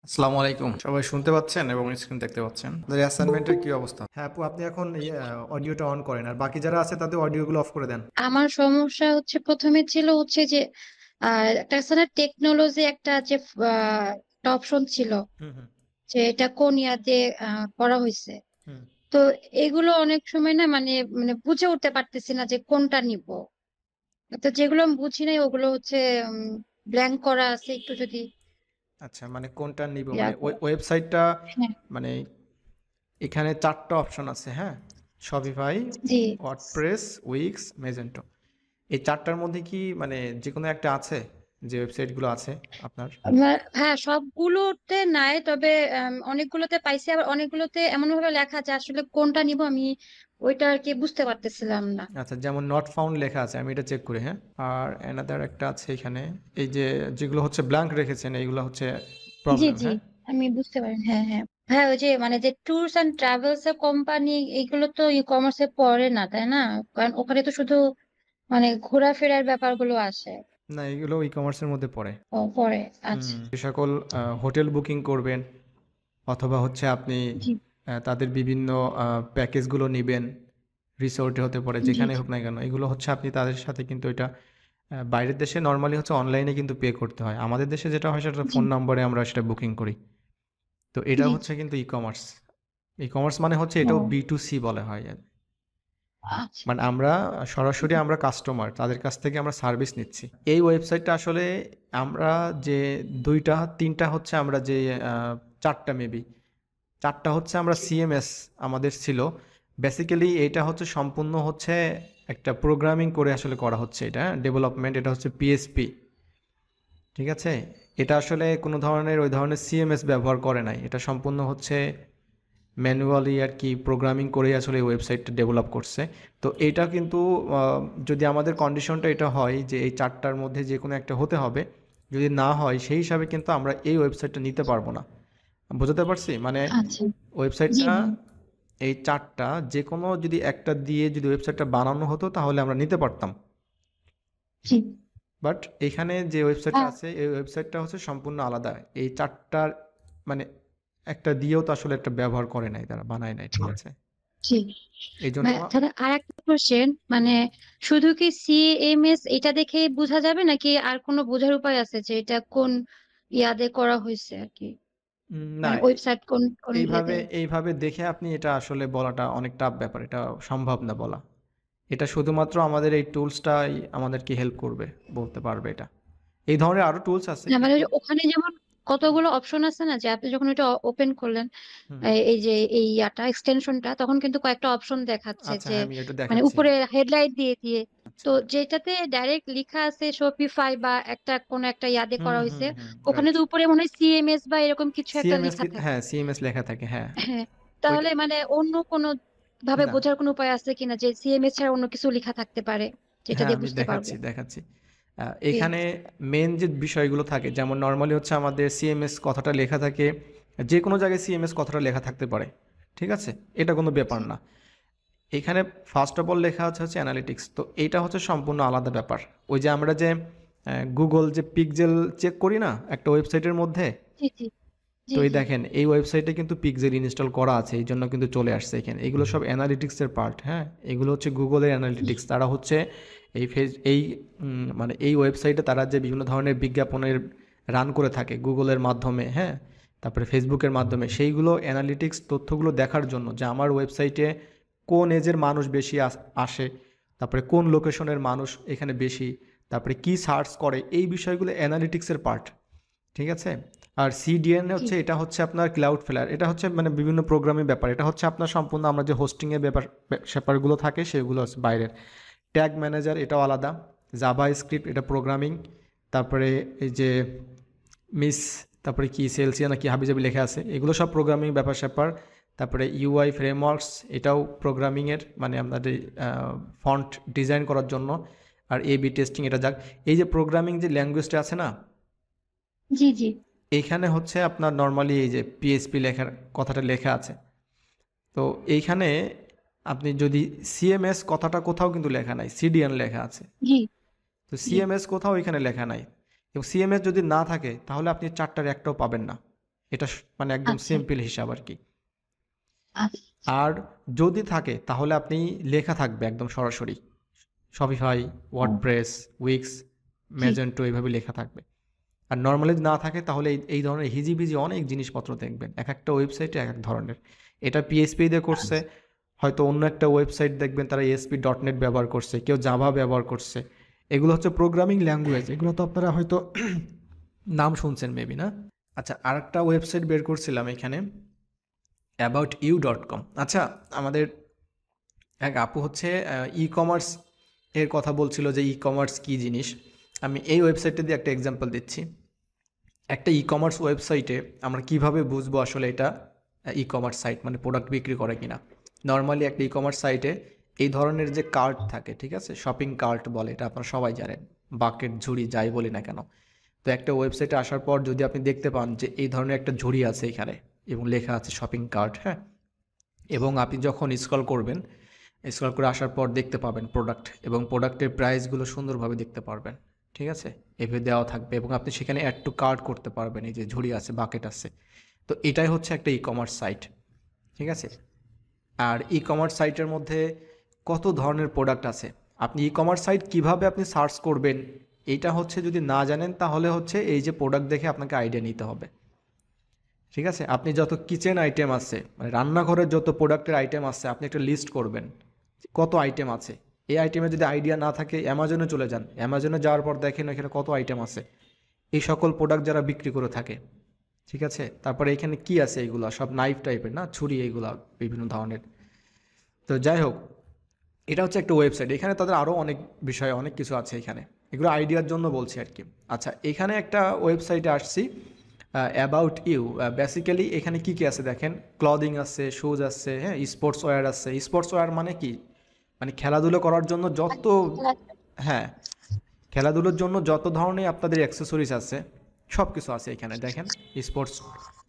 আসসালামু আলাইকুম, সবাই শুনতে পাচ্ছেন এবং স্ক্রিন দেখতে পাচ্ছেন? আপনাদের অ্যাসাইনমেন্টের কি অবস্থা? হ্যাঁ আপু, আপনি এখন অডিওটা অন করেন আর বাকি যারা আছে তাদের অডিওগুলো অফ করে দেন। আমার সমস্যা হচ্ছে প্রথমে ছিল হচ্ছে যে একটা আছে না টেকনোলজি একটা যে অপশন ছিল হুম হুম যে এটা কোন ইয়াতে করা হয়েছে। হুম। তো এগুলো অনেক সময় না মানে মানে বুঝে উঠতে পারতেছি না যে কোনটা নিব। তো যেগুলো আমি বুঝি নাই ওগুলো হচ্ছে ব্ল্যাঙ্ক করা আছে, একটু যদি আচ্ছা, মানে কোনটা নিব, ইয়া মানে করে। ওয়েবসাইটটা, হ্যাঁ। মানে এখানে চারটা অপশন আছে, হ্যাঁ? শপিফাই, জি। WordPress, Wix, Magento. এই চারটার মধ্যে কি মানে যে কোনো একটা আছে, যে ওয়েবসাইটগুলো আছে আপনার? হ্যাঁ, সবগুলোতে নাই, তবে অনেকগুলোতে পাইছি, আবার অনেকগুলোতে এমন ভাবে লেখা আছে আসলে কোনটা নিব আমি ওইটা আর কি বুঝতে পারতেছিলাম না। আচ্ছা, যেমন নট ফাউন্ড লেখা আছে, আমি এটা চেক করি, হ্যাঁ? আর অ্যানাদার একটা আছে এখানে, এই যে যেগুলো হচ্ছে ব্ল্যাঙ্ক রেখেছেন এইগুলো হচ্ছে জি প্রবলেম, জি, হ্যাঁ? আমি বুঝতে পারি। হ্যাঁ হ্যাঁ হ্যাঁ, ওই যে মানে যে ট্যুরস এন্ড ট্রাভেলস এর কোম্পানি, এগুলো তো ই কমার্সে পড়ে না, তাই না? কারণ ওখানে তো শুধু মানে ঘোরাফেরার ব্যাপারগুলো আসে। না, এগুলো ই কমার্সের মধ্যে পড়ে। ও পড়ে, হুম, আচ্ছা। যে সকল হোটেল বুকিং করবেন অথবা হচ্ছে আপনি জি তাদের বিভিন্ন প্যাকেজগুলো নেবেন, রিসোর্টে হতে পারে, জি যেখানে জি হোক না কেন, এগুলো হচ্ছে আপনি তাদের সাথে কিন্তু এটা বাইরের দেশে নর্মালি হচ্ছে অনলাইনে কিন্তু পে করতে হয়। আমাদের দেশে যেটা হয় সেটা জি ফোন নম্বরে আমরা সেটা বুকিং করি। তো এটা জি হচ্ছে জি। কিন্তু ই কমার্স। ই কমার্স মানে হচ্ছে এটাও ও B2C বলা হয়। আচ্ছা। মানে আমরা সরাসরি আমরা কাস্টমার, তাদের কাছ থেকে আমরা সার্ভিস নিচ্ছি। এই ওয়েবসাইটটা আসলে আমরা যে ২টা ৩টা হচ্ছে আমরা যে ৪টা মেবি ৪টা হচ্ছে আমরা সিএমএস আমাদের ছিল। বেসিক্যালি এটা হচ্ছে সম্পূর্ণ হচ্ছে একটা প্রোগ্রামিং করে আসলে করা হচ্ছে, এটা ডেভেলপমেন্ট, এটা হচ্ছে পিএসপি। ঠিক আছে? এটা আসলে কোনো ধরনের ওই ধরনের সিএমএস ব্যবহার করে নাই। এটা সম্পূর্ণ হচ্ছে ম্যানুয়ালি আর কি প্রোগ্রামিং করেই আসলে এই ওয়েবসাইটটা ডেভেলপ করছে। তো এইটা কিন্তু যদি আমাদের কন্ডিশনটা এটা হয় যে এই ৪টার মধ্যে যে কোনো একটা হতে হবে, যদি না হয় সেই হিসাবে কিন্তু আমরা এই ওয়েবসাইটটা নিতে পারবো না। বোঝাতে পারছি? মানে আচ্ছা। জি ওয়েবসাইটটা, জি এই ৪টা যেকোনো যদি একটা দিয়ে যদি ওয়েবসাইটটা বানানো হতো তাহলে আমরা নিতে পারতাম। জি। বাট এখানে যে ওয়েবসাইটটা হ্যাঁ। আছে এই ওয়েবসাইটটা হচ্ছে সম্পূর্ণ আলাদা। এই ৪টার মানে একটা দিয়েও তো আসলে একটা ব্যবহার করে নাই, তারা বানায় নাই, ঠিক আছে? জি। এই জন্য দাদা আর একটা কোশ্চেন, মানে শুধু কি সিএমএস এটা দেখে বোঝা যাবে নাকি আর কোনো বোঝার উপায় আছে যে এটা কোন ইয়াদে করা হয়েছে আর কি? না, মানে ওয়েবসাইট কোন কোন এইভাবে ইয়াদে? এইভাবে দেখে আপনি এটা আসলে বলাটা অনেক টাফ ব্যাপার, এটা সম্ভব না বলা। এটা শুধুমাত্র আমাদের এই টুলসটাই আমাদেরকে হেল্প করবে, বলতে পারবে এটা। এই ধরনের আরো টুলস আছে না মানে কিন্তু। ওই যে ওখানে যেমন হুম কতগুলো অপশন আছে না, যে আপনি যখন এটা ওপেন করলেন হুম। এই যে এই ইয়াটা এক্সটেনশনটা, তখন কিন্তু কয়েকটা অপশন দেখাচ্ছে আচ্ছা, যে হ্যাঁ, আমি এটা মানে দেখাচ্ছি। উপরে হেডলাইট দিয়ে দিয়ে। তো আচ্ছা। যেটাতে ডাইরেক্ট লেখা আছে শপিফাই বা একটা কোন একটা ইয়াদে হুম করা হুম হয়েছে, হুম, ওখানে রাইট। তো উপরে মনে হয় সিএমএস বা এরকম কিছু একটা সিএমএস, লেখা থাকে। হ্যাঁ, সিএমএস লেখা থাকে, হ্যাঁ। হ্যাঁ। ওইটা, তাহলে মানে অন্য কোনো ভাবে না, বোঝার কোনো উপায় আছে কিনা যে সিএমএস ছাড়া অন্য কিছু লেখা থাকতে পারে, যেটা হ্যাঁ, দিয়ে আমি বুঝতে পারবো? দেখাচ্ছি দেখাচ্ছি। প্লিজ। এখানে মেন যে বিষয়গুলো থাকে, যেমন নর্মালি হচ্ছে আমাদের সিএমএস কথাটা লেখা থাকে, যে কোনো জায়গায় সিএমএস কথাটা লেখা থাকতে পারে, ঠিক আছে? এটা কোনো ব্যাপার না। এখানে ফার্স্ট অফ অল লেখা আছে হচ্ছে অ্যানালিটিক্স, তো এইটা হচ্ছে সম্পূর্ণ আলাদা ব্যাপার। ওই যে আমরা যে গুগল যে পিক্সেল চেক করি না একটা ওয়েবসাইটের মধ্যে, জি জি তো জি এই জি। দেখেন এই ওয়েবসাইটে কিন্তু পিক্সেল ইনস্টল করা আছে, এই জন্য কিন্তু চলে আসছে এখানে। এগুলো সব অ্যানালিটিক্সের পার্ট, হ্যাঁ? এগুলো হচ্ছে গুগলের অ্যানালিটিক্স। তারা হচ্ছে এই মানে এই ওয়েবসাইটে তারা যে বিভিন্ন ধরনের বিজ্ঞাপনের রান করে থাকে গুগলের মাধ্যমে, হ্যাঁ? তারপরে ফেসবুকের মাধ্যমে, সেইগুলো অ্যানালিটিক্স তথ্যগুলো দেখার জন্য যে আমার ওয়েবসাইটে কোন এজের মানুষ বেশি আসে, তারপরে কোন লোকেশনের মানুষ এখানে বেশি, তারপরে কি সার্চ করে, এই বিষয়গুলো অ্যানালিটিক্সের পার্ট, ঠিক আছে? আর সিডিএন জি। হচ্ছে, এটা হচ্ছে আপনার ক্লাউড ফ্লেয়ার, এটা হচ্ছে মানে বিভিন্ন প্রোগ্রামিং ব্যাপার, এটা হচ্ছে আপনার সম্পূর্ণ আমরা যে হোস্টিংয়ের ব্যাপারগুলো থাকে সেগুলো হচ্ছে বাইরের। ট্যাগ ম্যানেজার এটাও আলাদা। জাভা স্ক্রিপ্ট এটা প্রোগ্রামিং। তারপরে এই যে মিস, তারপরে কি সেলসিয়া না কি হাবিজাবি লেখা আছে, এগুলো সব প্রোগ্রামিং ব্যাপার স্যাপার। তারপরে ইউআই ফ্রেমওয়ার্কস এটাও প্রোগ্রামিংয়ের, মানে আপনাদের ফন্ট ডিজাইন করার জন্য। আর এবি টেস্টিং এটা যাক, এই যে প্রোগ্রামিং যে ল্যাঙ্গুয়েজটা আছে না, জি জি এইখানে হচ্ছে আপনার নর্মালি এই যে পিএইচপি লেখার কথাটা লেখা আছে। তো এইখানে আপনি যদি সিএমএস কথাটা কোথাও কিন্তু লেখা নাই, সিডিএন লেখা আছে। জি তো জি। সিএমএস কোথাও এখানে লেখা নাই, এবং সিএমএস যদি না থাকে তাহলে আপনি ৪টার একটাও পাবেন না। এটা মানে একদম আচ্ছা সিম্পল হিসাব আর কি। আচ্ছা। আর যদি থাকে তাহলে আপনি লেখা থাকবে একদম সরাসরি শপিফাই, ও, ওয়ার্ডপ্রেস, উইক্স, জি। ম্যাজেন্টো এইভাবে লেখা থাকবে। আর নর্মালি না থাকে তাহলে এই ধরনের হিজিবিজি অনেক জিনিসপত্র দেখবেন, এক একটা ওয়েবসাইটে এক এক ধরনের। এটা পিএইচপি দিয়ে করছে, আচ্ছা হয়তো অন্য একটা ওয়েবসাইট দেখবেন তারা এসপি ডট নেট ব্যবহার করছে, কেউ জাভা ব্যবহার করছে। এগুলো হচ্ছে প্রোগ্রামিং ল্যাঙ্গুয়েজ, এগুলো তো আপনারা হয়তো নাম শুনছেন মেবি, না? আচ্ছা, আরেকটা ওয়েবসাইট বের করছিলাম এখানে, aboutyou.com। আচ্ছা, আমাদের এক আপু হচ্ছে ই কমার্স এর কথা বলছিল যে ই কমার্স কী জিনিস। আমি এই ওয়েবসাইটটা দিয়ে একটা এক্সাম্পল দিচ্ছি। একটা ই কমার্স ওয়েবসাইটে আমরা কিভাবে বুঝবো আসলে এটা ই কমার্স সাইট, মানে প্রোডাক্ট বিক্রি করে কিনা। নর্মালি একটা ই কমার্স সাইটে এই ধরনের যে কার্ট থাকে, ঠিক আছে, শপিং কার্ট বলে, এটা আপনারা সবাই জানেন, বাকেট, ঝুড়ি, যাই বলি না কেন। তো একটা ওয়েবসাইটে আসার পর যদি আপনি দেখতে পান যে এই ধরনের একটা ঝুড়ি আছে এখানে এবং লেখা আছে শপিং কার্ট, হ্যাঁ, এবং আপনি যখন স্ক্রল করবেন, স্ক্রল করে আসার পর দেখতে পাবেন প্রোডাক্ট, এবং প্রোডাক্টের প্রাইসগুলো সুন্দরভাবে দেখতে পারবেন, ঠিক আছে, এভাবে দেওয়া থাকবে, এবং আপনি সেখানে অ্যাড টু কার্ট করতে পারবেন, এই যে ঝুড়ি আছে, বাকেট আছে। তো এটাই হচ্ছে একটা ই কমার্স সাইট, ঠিক আছে। আর ই কমার্স সাইটের মধ্যে কত ধরনের প্রোডাক্ট আছে, আপনি ই কমার্স সাইট কীভাবে আপনি সার্চ করবেন, এইটা হচ্ছে যদি না জানেন তাহলে হচ্ছে এই যে প্রোডাক্ট দেখে আপনাকে আইডিয়া নিতে হবে, ঠিক আছে। আপনি যত কিচেন আইটেম আছে, মানে রান্নাঘরের যত প্রোডাক্টের আইটেম আছে, আপনি একটা লিস্ট করবেন কত আইটেম আছে। এই আইটেমে যদি আইডিয়া না থাকে অ্যামাজনে চলে যান, অ্যামাজনে যাওয়ার পর দেখেন এখানে কত আইটেম আছে, এই সকল প্রোডাক্ট যারা বিক্রি করে থাকে, ঠিক আছে। তারপরে এখানে কি আছে, এইগুলা সব নাইফ টাইপের, না ছুরি, এইগুলা বিভিন্ন ধরনের। তো যাই হোক, এটা হচ্ছে একটা ওয়েবসাইট, এখানে তাদের আরও অনেক বিষয়, অনেক কিছু আছে এখানে, এগুলো আইডিয়ার জন্য বলছি আর কি। আচ্ছা, এখানে একটা ওয়েবসাইটে আসছি, অ্যাবাউট ইউ। বেসিক্যালি এখানে কি কি আছে দেখেন, ক্লদিং আছে, শুজ আছে, হ্যাঁ, স্পোর্টস ওয়্যার আছে। স্পোর্টস ওয়্যার মানে কি, মানে খেলাধুলো করার জন্য যত, হ্যাঁ, খেলাধুলোর জন্য যত ধরনের আপনাদের অ্যাক্সেসরিজ আছে সব কিছু আছে এখানে দেখেন। স্পোর্টস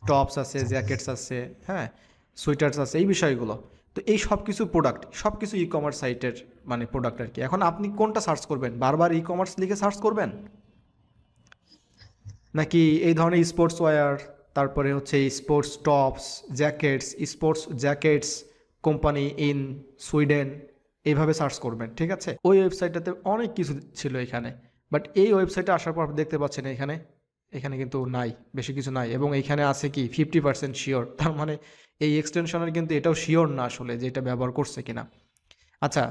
টপস আছে, জ্যাকেটস আছে, হ্যাঁ, সুইটার্স আছে, এই বিষয়গুলো। তো এই সব কিছু প্রোডাক্ট, সব কিছু ই কমার্স সাইটের মানে প্রোডাক্ট আর কি। এখন আপনি কোনটা সার্চ করবেন, বারবার ই কমার্স লিখে সার্চ করবেন, নাকি এই ধরনের স্পোর্টস ওয়্যার, তারপরে হচ্ছে sports tops, jackets, sports jackets company in Sweden, এইভাবে সার্চ করবেন, ঠিক আছে। ওই ওয়েবসাইটটাতে অনেক কিছু ছিল এখানে, বাট এই ওয়েবসাইটে আসার পর আপনি দেখতে পাচ্ছেন এখানে, এখানে কিন্তু নাই, বেশি কিছু নাই, এবং এইখানে আছে কি 50% শিওর, তার মানে এই এক্সটেনশনের কিন্তু এটাও শিওর না আসলে যে এটা ব্যবহার করছে কিনা। আচ্ছা,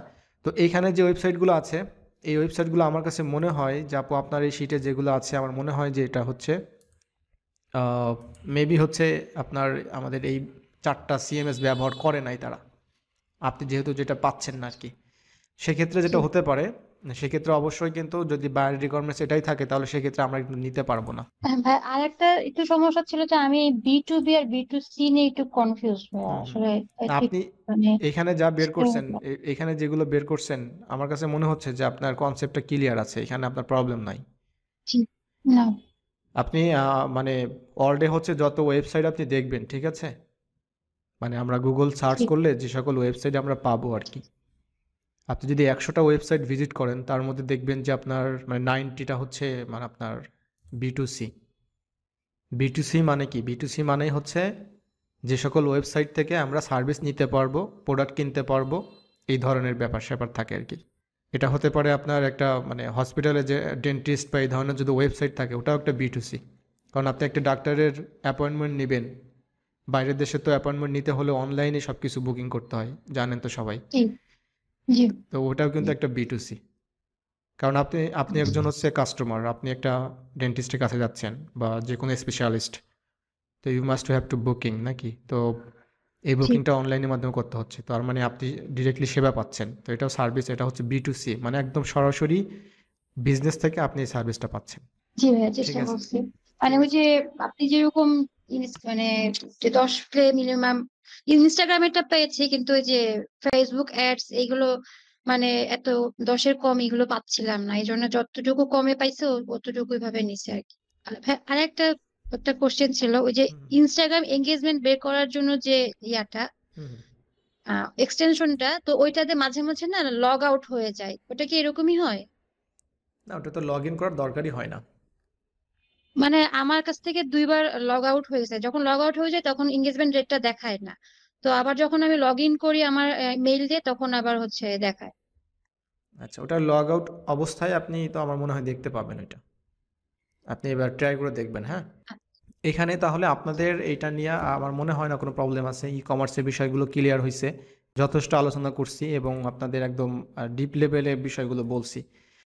তো এইখানে যে ওয়েবসাইটগুলো আছে, এই ওয়েবসাইটগুলো আমার কাছে মনে হয় যে আপু আপনার এই শিটে যেগুলো আছে, আমার মনে হয় যে এটা হচ্ছে মেবি হচ্ছে আপনার আমাদের এই 4টা সিএমএস ব্যবহার করে নাই তারা, আপনি যেহেতু যেটা পাচ্ছেন না আর কি। সেক্ষেত্রে যেটা হতে পারে, সেক্ষেত্রে অবশ্যই কিন্তু যদি বাইরের রিকোয়ারমেন্টস এটাই থাকে তাহলে সেক্ষেত্রে আমরা কিন্তু নিতে পারবো না। হ্যাঁ ভাই, আর একটা একটু সমস্যা ছিল যে আমি বি আর বি নিয়ে একটু কনফিউজ ভাই হুম হুম। আসলে। না, ঠিক আপনি মানে এখানে যা বের sure করছেন, হলো এখানে যেগুলো বের করছেন, আমার কাছে মনে হচ্ছে যে আপনার কনসেপ্টটা ক্লিয়ার আছে, এখানে আপনার প্রবলেম নাই। জি, না। আপনি মানে অল ডে হচ্ছে যত ওয়েবসাইট আপনি দেখবেন, ঠিক আছে, মানে আমরা গুগল সার্চ ঠিক। করলে যে সকল ওয়েবসাইট আমরা পাবো আর কি, আপনি যদি 100টা ওয়েবসাইট ভিজিট করেন তার মধ্যে দেখবেন যে আপনার মানে 90টা হচ্ছে মানে আপনার বি2সি। বি2সি মানে কি, বি2সি মানেই হচ্ছে যে সকল ওয়েবসাইট থেকে আমরা সার্ভিস নিতে পারবো, প্রোডাক্ট কিনতে পারবো, এই ধরনের ব্যাপার স্যাপার থাকে আর কি। এটা হতে পারে আপনার একটা মানে হসপিটালে যে ডেন্টিস্ট বা এই ধরনের যদি ওয়েবসাইট থাকে, ওটাও একটা বি2সি। কারণ আপনি একটা ডাক্তারের অ্যাপয়েন্টমেন্ট নেবেন, বাইরের দেশে তো অ্যাপয়েন্টমেন্ট নিতে হলে অনলাইনে সব কিছু বুকিং করতে হয়, জানেন তো সবাই। জি জি তো ওটাও কিন্তু একটা বি2সি, কারণ আপনি আপনি একজন হচ্ছে কাস্টমার, আপনি একটা ডেন্টিস্টের কাছে যাচ্ছেন বা যে কোনো স্পেশালিস্ট, তো you must have to booking নাকি, তো এই ঠিক। বুকিংটা অনলাইনের মাধ্যমে করতে হচ্ছে, তার মানে আপনি ডিরেক্টলি সেবা পাচ্ছেন, তো এটাও সার্ভিস, এটা হচ্ছে বি2সি, মানে একদম সরাসরি বিজনেস থেকে আপনি এই সার্ভিসটা পাচ্ছেন, জি ভাইয়া, ঠিক চেষ্টা আছে, করছি। মানে ঠিক ওই আছে। যে আপনি যেরকম মানে যে 10 প্লে মিনিমাম ইনস্টাগ্রামেরটা পেয়েছি, কিন্তু ওই যে ফেসবুক অ্যাডস এইগুলো মানে এত 10-এর কম এগুলো পাচ্ছিলাম না, এই জন্য যতটুকু কমে পাইছে অতটুকুই ভাবে নিছে আর কি। আর ভাই, আর একটা একটা কোশ্চেন ছিল, ওই যে হুম ইনস্টাগ্রাম এঙ্গেজমেন্ট বের করার জন্য যে ইয়াটা হুম। এক্সটেনশনটা, তো ওইটাতে মাঝে মাঝে না লগ আউট হয়ে যায়, ওটা কি এরকমই হয়? না, ওটা তো লগ ইন করার দরকারই হয় না। মানে আমার কাছ থেকে 2 বার লগ আউট হয়েছে, যখন লগ আউট হয়ে যায় তখন এঙ্গেজমেন্ট রেটটা দেখায় না, তো আবার যখন আমি লগ ইন করি আমার মেইল দিয়ে তখন আবার হচ্ছে দেখায়। আচ্ছা, ওটা লগ আউট অবস্থায় আপনি তো আমার মনে হয় দেখতে পাবেন ওইটা। আপনি এবার ট্রাই করে দেখবেন, হ্যাঁ? এখানে তাহলে আপনাদের এইটা নিয়ে আমার মনে হয় না কোনো প্রবলেম আছে। ই কমার্সের বিষয়গুলো ক্লিয়ার হইছে। যথেষ্ট আলোচনা করছি এবং আপনাদের একদম ডিপ লেভেলে বিষয়গুলো বলছি।